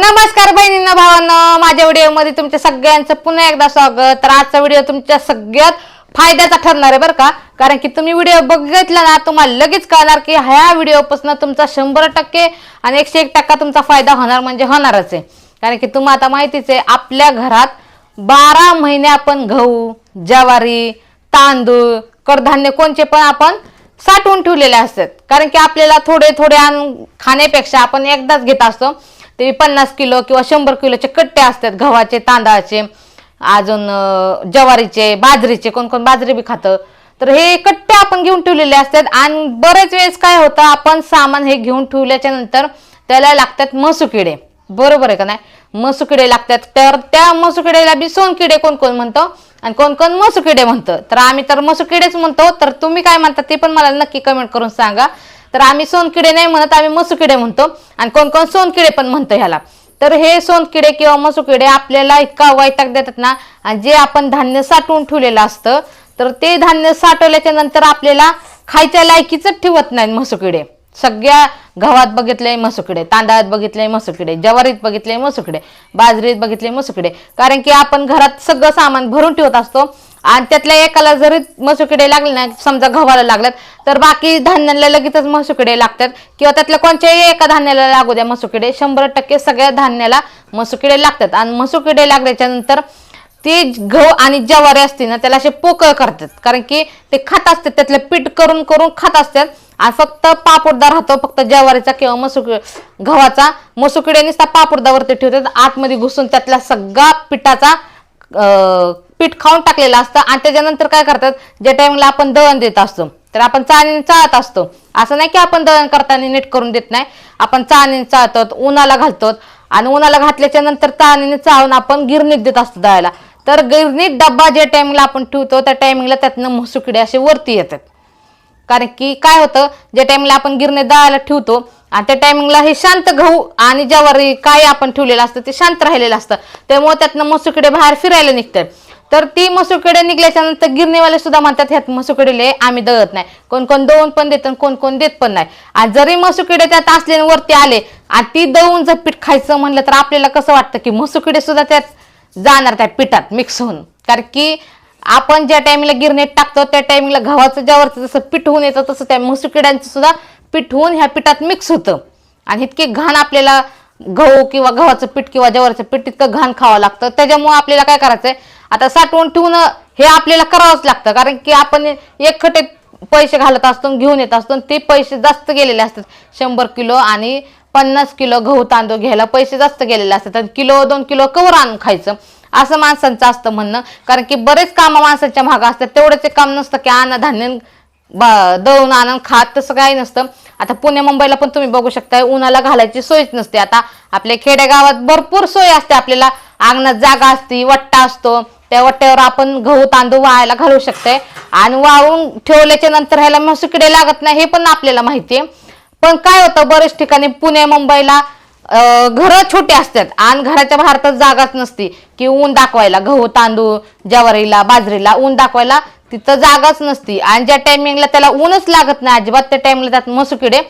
नमस्कार बहिणींना भावांनो, माझ्या व्हिडिओमध्ये तुमच्या सगळ्यांचं पुन्हा एकदा स्वागत। तर आजचा व्हिडिओ तुमच्या सगळ्यात फायद्याचा ठरणार आहे बरं का, कारण की तुम्ही व्हिडिओ बघितला ना तुम्हाला लगेच कळणार की ह्या व्हिडिओपासून तुमचा 100% आणि 101% तुमचा फायदा होणार म्हणजे होणारच आहे। कारण की तुम्हाला आता माहितीच आहे आपल्या घरात 12 महिने आपण गहू, ज्वारी, तांदूळ, कडधान्य कोणचे पण आपण साठवून ठेवलेले असतात। कारण की आपल्याला थोडे थोडे खाण्यापेक्षा आपण एकदाच घेत असतो। ते 50 किलो किंवा 100 किलोचे कट्टे असतात गव्हाचे, तांदळाचे, अजून ज्वारीचे, बाजरीचे, कोण कोण बाजरी बी खातं। तर हे कट्टे आपण घेऊन ठेवलेले असतात आणि बरेच वेळेस काय होतं आपण सामान हे घेऊन ठेवल्याच्या नंतर त्याला लागतात मसुकिडे, बरोबर आहे का नाही? मसुकिडे लागतात। तर त्या मसुकिडेला बी सोनकिडे कोण कोण म्हणतो आणि कोण कोण मसुकिडे म्हणतं। तर आम्ही तर मसुकिडेच म्हणतो। तर तुम्ही काय म्हणता ते पण मला नक्की कमेंट करून सांगा। तर आम्ही सोनकिडे नाही म्हणत, आम्ही मसुकिडे म्हणतो आणि कोण कोण सोनकिडे पण म्हणतो ह्याला। तर हे सोनकिडे किंवा मसुकिडे आपल्याला इतका वैताग देतात ना, आणि जे आपण धान्य साठवून ठेवलेलं असतं तर ते धान्य साठवल्याच्या नंतर आपल्याला खायच्या लायकीच ठेवत नाही मसुकिडे। सगळ्या गव्हात बघितले मसुकिडे, तांदळात बघितले मसुकिडे, ज्वारीत बघितले मसुकिडे, बाजरीत बघितले मसुकिडे। कारण की आपण घरात सगळं सामान भरून ठेवत असतो आणि त्यातल्या एकाला जरी मसुकिडे लागले ना, समजा गव्हाला लागल्यात तर बाकी धान्याला लगेचच मसुकिडे लागतात, किंवा त्यातल्या कोणत्याही एका धान्याला लागू द्या मसुकिडे, 100% सगळ्या धान्याला मसुकिडे लागतात। आणि मसुकिडे लागल्याच्या नंतर ते गहू आणि ज्वारी असते ना त्याला असे पोकळ करतात, कारण की ते खात असतात, त्यातलं पीठ करून करून खात असतात आणि फक्त पापुडदा राहतो फक्त ज्वारीचा किंवा गव्हाचा। मसुकिडे नुसता पापुडदावरती ठेवतात, आतमध्ये घुसून त्यातला सगळा पिठाचा पीठ खाऊन टाकलेलं असतं। आणि त्याच्यानंतर काय करतात, ज्या टाइमला आपण दळण देत असतो तर आपण चाळणीने चाळत असतो। असं नाही की आपण दळण करताना नीट करून देत नाही, आपण चाळणीने चाळतो, उन्हाला घालतो आणि उन्हाला घातल्याच्या नंतर चाळणीने चाळून आपण गिरणीत देत असतो दळायला। तर गिरणीत डब्बा ज्या टाइमला आपण ठेवतो त्या टायमिंगला त्यातनं मसुकिडे असे वरती येतात। कारण की काय होतं, ज्या टाइमला आपण गिरणीत दळायला ठेवतो आणि त्या टायमिंगला हे शांत गहू आणि ज्वारी काय आपण ठेवलेलं असतं ते शांत राहिलेलं असतं, त्यामुळे त्यातनं मसुकिडे बाहेर फिरायला निघतात। तर ती मसुकिडे निघल्याच्या नंतर गिरणीवाले सुद्धा म्हणतात ह्यात मसुकिडे आम्ही दळत नाही, कोण कोण दळून पण देत कोण कोण देत पण नाही। आणि जरी मसुकिडे त्यात असले वरती आले आणि ती दळून जर पीठ खायचं म्हणलं तर आपल्याला कसं वाटतं की मसुकिडे सुद्धा त्यात जाणार त्या पिठात मिक्स होऊन। कारण की आपण ज्या टायमिंगला गिरणीत टाकतो त्या टायमिंगला गव्हाचं ज्वारीचं जसं पीठ होऊन येतं तसं त्या मसुकिड्यांचं सुद्धा पीठ होऊन ह्या पिठात मिक्स होतं आणि इतके घाण आपल्याला गहू किंवा गव्हाचं पीठ किंवा ज्वारीचं पीठ इतकं घाण खावं लागतं। त्याच्यामुळे आपल्याला काय करायचंय, आता साठवून ठेवणं हे आपल्याला करावंच लागतं। कारण की आपण एक खटे पैसे घालत असतो घेऊन येत असतो, ते पैसे जास्त गेलेले असतात। 100 किलो आणि 50 किलो गहू तांदूळ घ्यायला पैसे जास्त गेलेले असतात आणि किलो 2 किलो कवर आणून खायचं असं माणसांचं असतं म्हणणं। कारण की बरेच कामं माणसाच्या मागं असतात, तेवढंच काम नसतं की धान्य दळून आणून खात, तसं काही नसतं। आता पुणे मुंबईला पण तुम्ही बघू शकता उन्हाला घालायची सोयच नसते। आता आपल्या खेडेगावात भरपूर सोय असते, आपल्याला अंगणात जागा असते, वट्टा असतो, त्या वट्ट्यावर आपण गहू तांदूळ वाळायला घालू शकते आणि वाळून ठेवल्याच्या नंतर ह्याला मसुकिडे लागत नाही हे पण आपल्याला माहितीये। पण काय होतं बरेच ठिकाणी पुणे मुंबईला घरं छोटे असतात आणि घराच्या बाहेर तर जागाच नसते की ऊन दाखवायला, गहू तांदूळ ज्वारीला बाजरीला ऊन दाखवायला तिथं जागाच नसती। आणि ज्या टायमिंगला त्याला ऊनच लागत नाही अजिबात त्या टायमिंगला त्यात मसुकिडे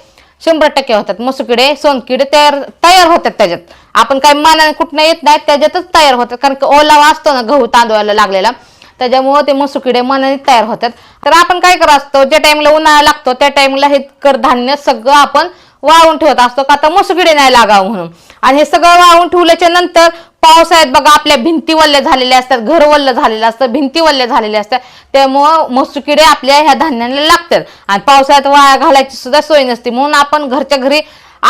100% होतात, मसुकिडे सोनकिडे तयार होतात। त्याच्यात आपण काही मानाने कुठनं येत नाही, त्याच्यातच तयार होतात। कारण की ओलावा असतो ना गहू तांदूळाला लागलेला, त्याच्यामुळे ते मसुकिडे मनाने तयार होतात। तर आपण काय करत असतो, ज्या टाइमला उन्हाळा लागतो त्या टाइमला हे कडधान्य सगळं आपण वाळवून ठेवत असतो का तर मसुकिडे नाही लागावं म्हणून। आणि हे सगळं वाळवून ठेवल्याच्या नंतर पावसाळ्यात बघा आपल्या भिंती वल्ल्या झालेल्या असतात, घर वल्लं झालेलं असतं, भिंती वल्ल्या झालेल्या असतात, त्यामुळं मसुकिडे आपल्या ह्या धान्याला लागतात आणि पावसाळ्यात वाळा घालायची सुद्धा सोय नसते। म्हणून आपण घरच्या घरी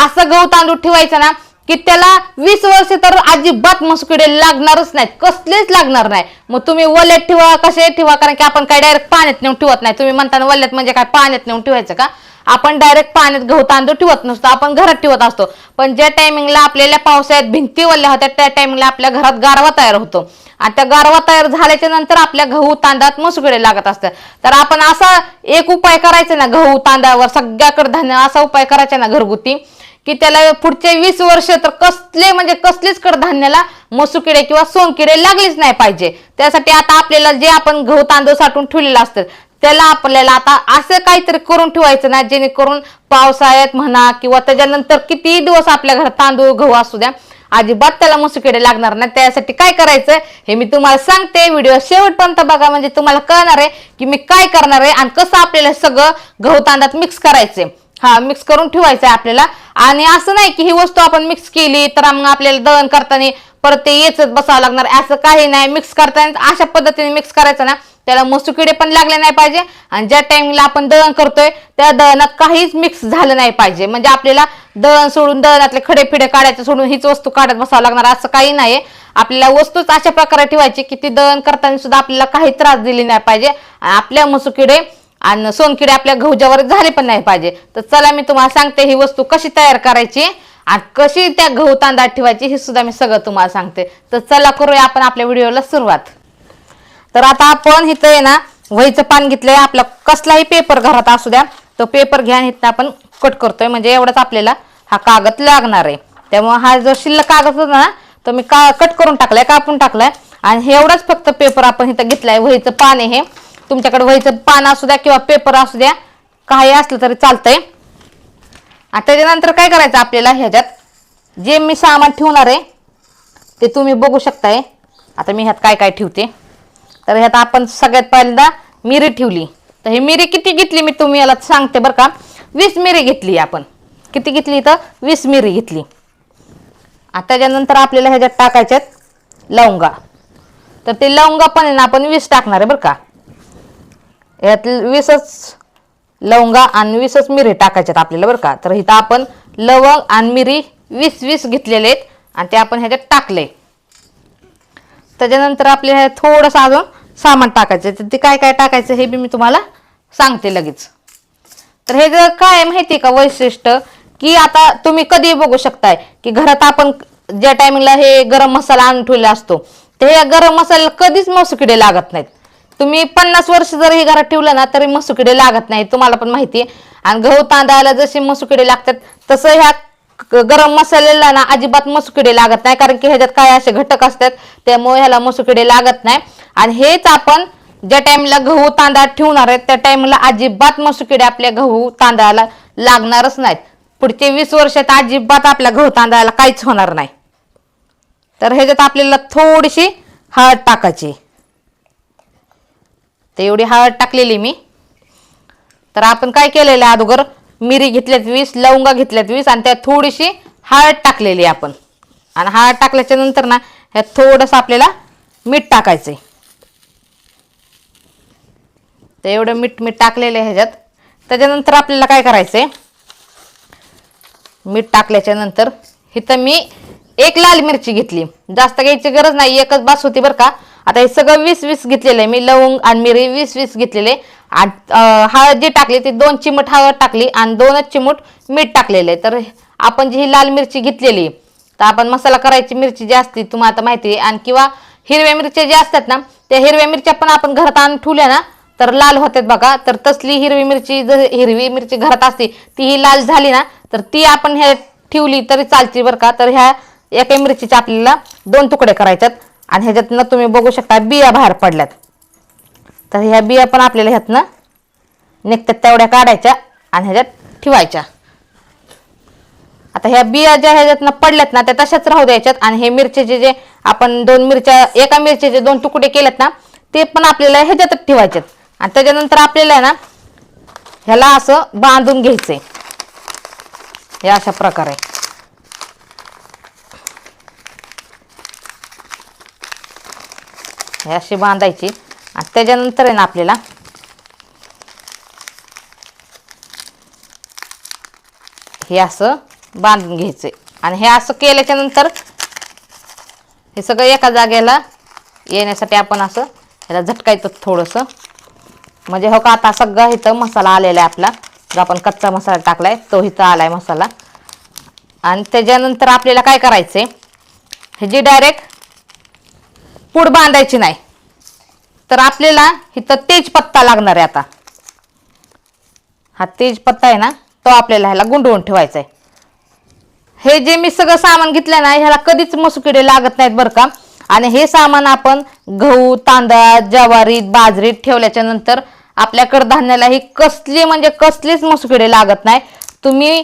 असं गहू तांदूळ ठेवायचं ना की त्याला 20 वर्ष तर अजिबात मसुकिडे लागणारच नाहीत, कसलेच लागणार नाही। मग तुम्ही वल्यात ठेवा कसे ठेवा, कारण की आपण काय डायरेक्ट पाण्यात नेऊन ठेवत नाही। तुम्ही म्हणता वल्यात म्हणजे काय पाण्यात नेऊन ठेवायचं का, आपण डायरेक्ट पाण्यात गहू तांदूळ ठेवत नसतो, आपण घरात ठेवत असतो। पण ज्या टायमिंगला आपल्याला पावसाळ्यात भिंती वल्ल्या होत्या त्या टायमिंगला आपल्या घरात गारवा तयार होतो आणि त्या गारवा तयार झाल्याच्या नंतर आपल्या गहू तांदळात मसुकिडे लागत असतात। तर आपण असा एक उपाय करायचा ना गहू तांदळावर सगळ्याकडे धान्य, असा उपाय करायचा ना घरगुती की त्याला पुढचे 20 वर्ष तर कसलीच कडधान्याला मसुकिडे किंवा सोनकिडे लागलीच नाही पाहिजे। त्यासाठी आता आपल्याला जे आपण गहू तांदूळ साठवून ठेवलेलं असतं त्याला आपल्याला आता असं काहीतरी करून ठेवायचं ना, जेणेकरून पावसाळ्यात म्हणा किंवा त्याच्यानंतर किती दिवस आपल्या घरात तांदूळ गहू असू द्या, अजिबात त्याला मसुकिडे लागणार नाही. त्यासाठी काय करायचं हे मी तुम्हाला सांगते. व्हिडिओ शेवटपर्यंत बघा, म्हणजे तुम्हाला कळणार आहे की मी काय करणार आहे आणि कसं आपल्याला सगळं गहू तांदळात मिक्स करायचंय. मिक्स करून ठेवायचं आहे आपल्याला. आणि असं नाही की ही वस्तू आपण मिक्स केली तर मग आपल्याला दळण करताना परत ते येचत बसावं लागणार, असं काही नाही. मिक्स करताना अशा पद्धतीने मिक्स करायचं ना, त्याला मसुकिडे पण लागले नाही पाहिजे आणि ज्या टाइमला आपण दळण करतोय त्या दळणात काहीच मिक्स झालं नाही पाहिजे. म्हणजे आपल्याला दळण सोडून दळणातले खडे फिडे काढायचं सोडून हीच वस्तू काढत बसावं लागणार असं काही नाही. आपल्याला वस्तूच अशा प्रकारे ठेवायची की ती दळण करताना सुद्धा आपल्याला काही त्रास दिली नाही पाहिजे आणि आपल्या मसुकिडे आणि सोनकिडे आपल्या गहूच्यावर झाले पण नाही पाहिजे. तर चला मी तुम्हाला सांगते ही वस्तू कशी तयार करायची आणि कशी त्या गहू तांदळात ठेवायची हे सुद्धा मी सगळं तुम्हाला सांगते. तर चला करूया आपण आपल्या व्हिडिओला सुरुवात. तर आता आपण इथं आहे ना वहीचं पान घेतलंय. आपला कसलाही पेपर घरात असू द्या तो पेपर घ्या, इथं आपण कट करतोय. म्हणजे एवढंच आपल्याला हा कागद लागणार आहे. त्यामुळे हा जो शिल्लक कागद होता ना तो मी कट करून टाकलाय, कापून टाकलाय. आणि हे एवढाच फक्त पेपर आपण इथं घेतलाय. वहीचं पान आहे हे. तुमच्याकडे वहीचं पान असू द्या किंवा पेपर असू द्या, काही असलं तरी चालतंय. आणि त्याच्यानंतर काय करायचं आपल्याला, ह्याच्यात जे मी सामान ठेवणार आहे ते तुम्ही बघू शकताय. आता मी ह्यात काय काय ठेवते. तर ह्यात आपण सगळ्यात पहिल्यांदा मिरी ठेवली. तर ही मिरी किती घेतली मी तुम्ही याला सांगते बरं का. 20 मिरी घेतली आपण. किती घेतली तर 20 मिरी घेतली. आता त्याच्यानंतर आपल्याला ह्याच्यात टाकायच्यात लवंगा. तर ते लवंगा पण आहे ना आपण 20 टाकणार आहे बरं का. यात 20च लवंगा आणि 20च मिरी टाकायच्यात आपल्याला बरं का. तर इथं आपण लवंग आणि मिरी 20 घेतलेले आहेत आणि ते आपण ह्याच्यात टाकले. त्याच्यानंतर आपल्याला थोडंसं अजून सामान टाकायचं. तर ते काय काय टाकायचं हे बी मी तुम्हाला सांगते लगेच. तर हे जर काय माहिती का वैशिष्ट्य, की आता तुम्ही कधी बघू शकताय की घरात आपण ज्या टायमिंगला हे गरम मसाला आणून ठेवलेला असतो ते या गरम मसाल्याला कधीच मसुकिडे लागत नाहीत. तुम्ही 50 वर्ष जर हे घरात ठेवलं ना तरी मसुकिडे लागत नाही, तुम्हाला पण माहिती आहे. आणि गहू तांदळाला जसे मसुकिडे लागतात तसं ह्या गरम मसाल्याला ना अजिबात मसुकिडे लागत नाही, कारण की ह्याच्यात काय असे घटक असतात त्यामुळे ह्याला मसुकिडे लागत नाही. आणि हेच आपण ज्या टाइमला गहू तांदळात ठेवणार आहेत त्या टाइमला अजिबात मसुकिडे आपल्या गहू तांदळाला लागणारच नाहीत. पुढचे 20 वर्षात अजिबात आपल्या गहू तांदळाला काहीच होणार नाही. तर ह्याच्यात आपल्याला थोडीशी हळद टाकायची. तर एवढी हळद टाकलेली मी. तर आपण काय केलेलं आहे, अगोदर मिरी घेतल्यात 20, लवंगा घेतल्यात 20 आणि त्यात थोडीशी हळद टाकलेली आपण. आणि हळद टाकल्याच्या नंतर ना ह्यात थोडंसं आपल्याला मीठ टाकायचंय. तर एवढं मीठ टाकलेलं आहे ह्याच्यात. त्याच्यानंतर आपल्याला काय करायचंय, मीठ टाकल्याच्या नंतर इथं मी 1 लाल मिरची घेतली. जास्त घ्यायची गरज नाही, एकच बास होती बरं का. आता हे सगळं 20 घेतलेलं आहे मी. लवंग आणि मिरी 20 घेतलेले. आणि हळद जी टाकली ती 2 चिमूट हळद टाकली आणि 2च चिमूट मीठ टाकलेले. तर आपण जी ही लाल मिरची घेतलेली, तर आपण मसाला करायची मिरची जी असते तुम्हाला आता माहिती आहे. आणि किंवा हिरव्या मिरच्या ज्या असतात ना त्या हिरव्या मिरच्या पण आपण घरात आणून ठेवल्या ना तर लाल होतात बघा. तर तसली हिरवी मिरची, जर हिरवी मिरची घरात असते ती ही लाल झाली ना तर ती आपण ह्या ठेवली तरी चालते बरं का. तर ह्या एका मिरचीचे आपल्याला 2 तुकडे करायच्यात. आणि ह्याच्यातनं तुम्ही बघू शकता बिया बाहेर पडल्यात. तर ह्या बिया पण आपल्याला ह्यातनं निघतात तेवढ्या काढायच्या आणि ह्याच्यात ठेवायच्या. आता ह्या बिया ज्या ह्याच्यातनं पडल्यात ना त्या तशाच राहू द्यायच्यात. आणि हे मिरचीचे जे आपण 2 मिरच्या, एका मिरचीचे 2 तुकडे केलेत ना ते पण आपल्याला ह्याच्यातच ठेवायच्यात. आणि त्याच्यानंतर आपल्याला ना ह्याला असं बांधून घ्यायचंय हे अशा प्रकारे. हे अशी बांधायची. आणि त्याच्यानंतर आहे ना आपल्याला हे असं बांधून घ्यायचंय. आणि हे असं केल्याच्या नंतर हे सगळं एका जागेला येण्यासाठी आपण असं ह्याला झटकायचं थोडंसं. म्हणजे हो का आता सगळं इथं मसाला आलेला आहे आपला, जो आपण कच्चा मसाला टाकलाय तो इथं आलाय मसाला. आणि त्याच्यानंतर आपल्याला काय करायचंय, हे जी डायरेक्ट पूड बांधायची नाही. तर आपल्याला इथं तेजपत्ता लागणार आहे. आता हा तेजपत्ता आहे ना तो आपल्याला ह्याला गुंडवून ठेवायचा आहे. हे जे मी सगळं सामान घेतलं ना ह्याला कधीच मसुकिडे लागत नाहीत बरं का. आणि हे सामान आपण गहू, तांदळात, ज्वारीत, बाजरीत ठेवल्याच्या नंतर आपल्या कडधान्याला ही कसली म्हणजे कसलीच मसुकिडे लागत नाही. तुम्ही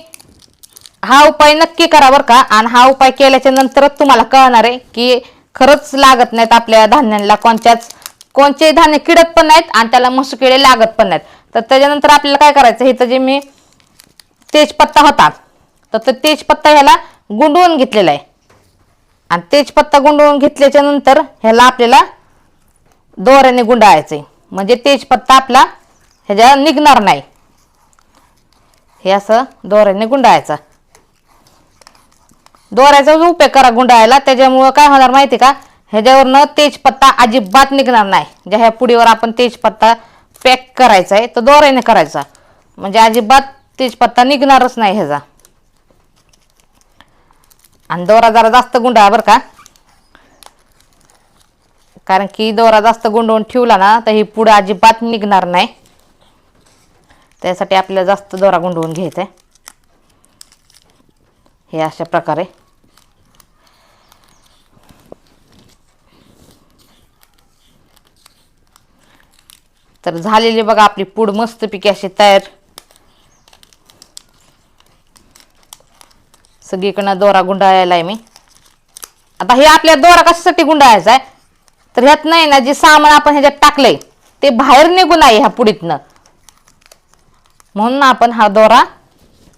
हा उपाय नक्की करा बरं का. आणि हा उपाय केल्याच्या नंतरच तुम्हाला कळणार आहे की खरंच लागत नाहीत आपल्या धान्याला कोणचे धान्य किडत पण नाहीत आणि त्याला मसुकिडे लागत पण नाहीत. तर त्याच्यानंतर आपल्याला काय करायचं, इथं जे मी तेजपत्ता होता तर तेजपत्ता ह्याला गुंडवून घेतलेला आहे. आणि तेजपत्ता गुंडवून घेतल्याच्या नंतर ह्याला आपल्याला दोऱ्याने गुंडाळायचंय, म्हणजे तेजपत्ता आपला ह्याच्या निघणार नाही. हे असं दोऱ्याने गुंडाळायचा. दोऱ्याचा उपयोग करा गुंडाळायला, त्याच्यामुळं काय होणार माहिती का, ह्याच्यावरनं तेजपत्ता अजिबात निघणार नाही. ज्या ह्या पुडीवर आपण तेजपत्ता पॅक करायचा आहे तो दोऱ्याने करायचा, म्हणजे अजिबात तेजपत्ता निघणारच नाही ह्याचा. आणि दोरा जरा जास्त गुंडाळा बरं का, कारण की दोरा जास्त गुंडवून ठेवला ना तर ही पुढं अजिबात निघणार नाही. त्यासाठी आपल्याला जास्त दोरा गुंडवून घ्यायचा आहे. हे अशा प्रकारे तर झालेली बघा आपली पूड मस्तपैकी अशी तयार. सगळीकडनं दोरा गुंडाळायला आहे मी. आता हे आपल्या दोरा कशासाठी गुंडाळायचा आहे, तर ह्यात नाही ना जे सामान आपण ह्याच्यात टाकलंय ते बाहेर निघू नये ह्या पुडीतनं, म्हणून आपण हा दोरा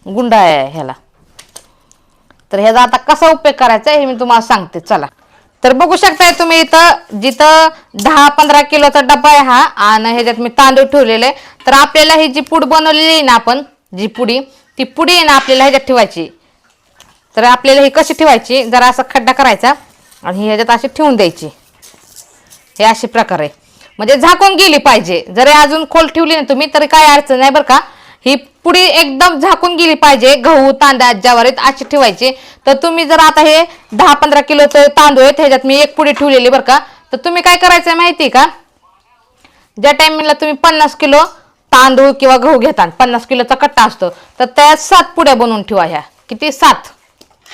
गुंडाळाय ह्याला. तर ह्याचा आता कसा उपयोग करायचा हे मी तुम्हाला सांगते चला. तर बघू शकताय तुम्ही इथं जिथं 10-15 किलोचा डब्बा आहे हा, आणि ह्याच्यात मी तांदूळ ठेवलेले. तर आपल्याला ही जी पूड बनवलेली आहे ना आपण, जी पुडी, ती पुडी आहे ना आपल्याला ह्याच्यात ठेवायची. तर आपल्याला ही कशी ठेवायची, जरा असा खड्डा करायचा आणि ही ह्याच्यात अशी ठेवून द्यायची. हे अशी प्रकारे म्हणजे झाकून गेली पाहिजे. जरी अजून खोल ठेवली ना तुम्ही तरी काय अडचण नाही बरं का. ही पुडी एकदम झाकून गेली पाहिजे. गहू तांदळा ज्वारीत अशी ठेवायची. तर तुम्ही जर आता हे 10-15 किलोचं तांदूळ आहे ह्याच्यात मी एक पुडी ठेवलेली बरं का. तर तुम्ही काय करायचं माहिती का, ज्या टायमिंगला तुम्ही 50 किलो तांदूळ किंवा गहू घेता, 50 किलोचा कट्टा असतो, तर त्या 7 पुड्या बनवून ठेवा. ह्या किती 7.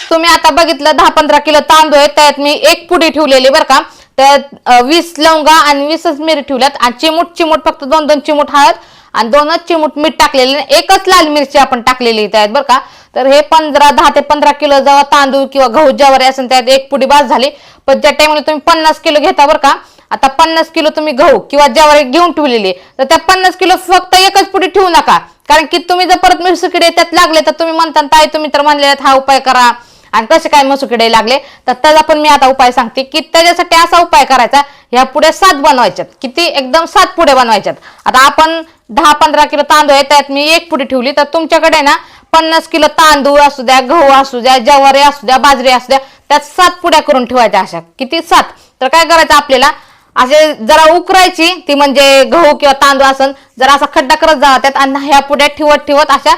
तुम्ही आता बघितलं 10-15 किलो तांदूळ आहे त्यात मी एक पुडी ठेवलेली बरं का. त्यात 20 लवंगा आणि 20 मिरी ठेवल्यात, आणि चिमूट फक्त 2-2 चिमूट हळद आणि 2च चिमूट मीठ टाकलेले, एकच लाल मिरची आपण टाकलेली त्यात बरं का. तर हे 10 ते 15 किलो जेव्हा तांदूळ किंवा गहू ज्वारी असेल त्यात एक पुडी बाद झाली. पण ज्या टाइमला तुम्ही 50 किलो घेता बरं का, आता 50 किलो तुम्ही गहू किंवा ज्वारी घेऊन ठेवलेली, तर त्या 50 किलो फक्त एकच पुडी ठेवू नका. कारण की तुम्ही जर परत मिरसुकिडे त्यात लागले तर तुम्ही म्हणता ताई तुम्ही तर म्हणले हा उपाय करा आणि कसे काय मसुकिडे लागले, तर त्याचा पण मी आता उपाय सांगते की त्याच्यासाठी असा उपाय करायचा. ह्या पुढे 7 बनवायच्यात, किती एकदम 7 पुढे बनवायच्यात. आता आपण 10-15 किलो तांदूळ आहे त्यात मी एक पुडी ठेवली, तर तुमच्याकडे ना 50 किलो तांदूळ असू द्या, गहू असू द्या, ज्वारी असू द्या, बाजरी असू द्या, त्यात 7 पुड्या करून ठेवायच्या. अशा किती 7. तर काय करायचं आपल्याला, असे जरा उकरायची ती, म्हणजे गहू किंवा तांदूळ असन जरा असा खड्डा करत जावा त्यात, आणि ह्या पुड्या ठेवत अशा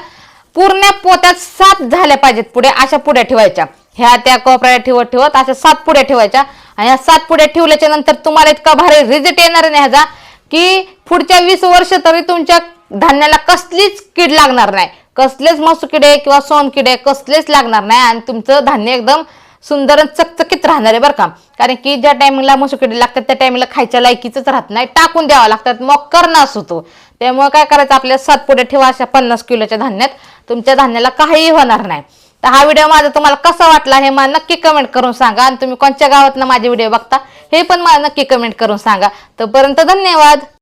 पूर्ण पोत्यात 7 झाल्या पाहिजेत पुढे, अशा पुड्या ठेवायच्या. ह्या त्या कोपऱ्याला ठेवत अशा 7 पुड्या ठेवायच्या. आणि ह्या 7 पुड्या ठेवल्याच्या नंतर तुम्हाला इतका भारी रिझल्ट येणार नाही ह्याचा की पुढच्या 20 वर्ष तरी तुमच्या धान्याला कसलीच कीड लागणार नाही, कसलेच मसुकिडे किंवा सोनकिडे कसलेच लागणार नाही, आणि तुमचं धान्य एकदम सुंदर चकचकीत राहणार आहे बरं का. कारण की ज्या टायमिंगला मसुकिडे लागतात त्या टायमिंगला खायच्या लायकीच राहत नाही, टाकून द्यावा लागतात, मग करणास होतो. त्यामुळे काय करायचं आपल्याला 7 पुड्या ठेवा अशा 50 किलोच्या धान्यात, तुमच्या धान्याला काहीही होणार नाही. तर हा व्हिडिओ माझा तुम्हाला कसा वाटला हे मला नक्की कमेंट करून सांगा, आणि तुम्ही कोणत्या गावातनं माझे व्हिडिओ बघता हे पण मला नक्की कमेंट करून सांगा. तोपर्यंत धन्यवाद.